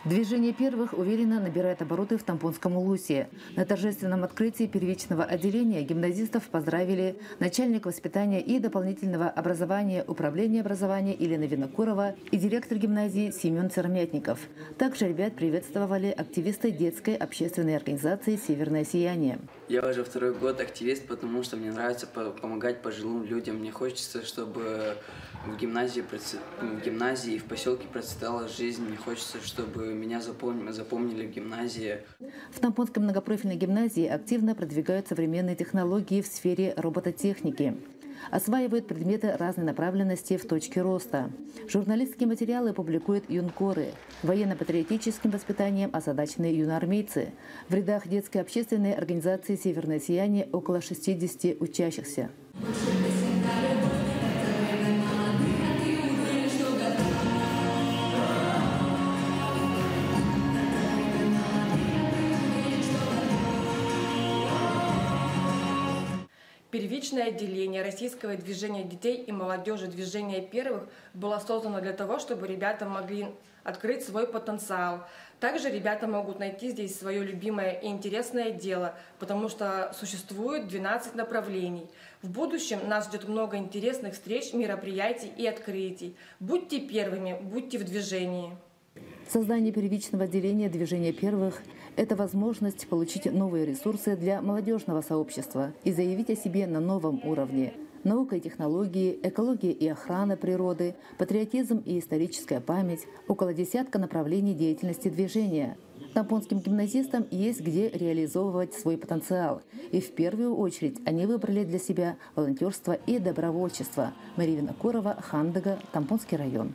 Движение первых уверенно набирает обороты в Тампонском улусе. На торжественном открытии первичного отделения гимназистов поздравили начальник воспитания и дополнительного образования Управления образования Елена Винокурова и директор гимназии Семен Цермятников. Также ребят приветствовали активисты детской общественной организации «Северное сияние». Я уже второй год активист, потому что мне нравится помогать пожилым людям. Мне хочется, чтобы в гимназии и в поселке процветала жизнь. Мне хочется, чтобы меня запомнили в гимназии. В Тампонской многопрофильной гимназии активно продвигают современные технологии в сфере робототехники. Осваивают предметы разной направленности в точке роста. Журналистские материалы публикуют юнкоры. Военно-патриотическим воспитанием озадачены юноармейцы. В рядах детской общественной организации «Северное сияние» около 60 учащихся. Первичное отделение российского движения детей и молодежи «Движение первых» было создано для того, чтобы ребята могли открыть свой потенциал. Также ребята могут найти здесь свое любимое и интересное дело, потому что существует 12 направлений. В будущем нас ждет много интересных встреч, мероприятий и открытий. Будьте первыми, будьте в движении. Создание первичного отделения «Движения первых» – это возможность получить новые ресурсы для молодежного сообщества и заявить о себе на новом уровне. Наука и технологии, экология и охрана природы, патриотизм и историческая память – около десятка направлений деятельности движения. Тампонским гимназистам есть где реализовывать свой потенциал. И в первую очередь они выбрали для себя волонтерство и добровольчество. Мария Винокурова, Хандага, Тампонский район.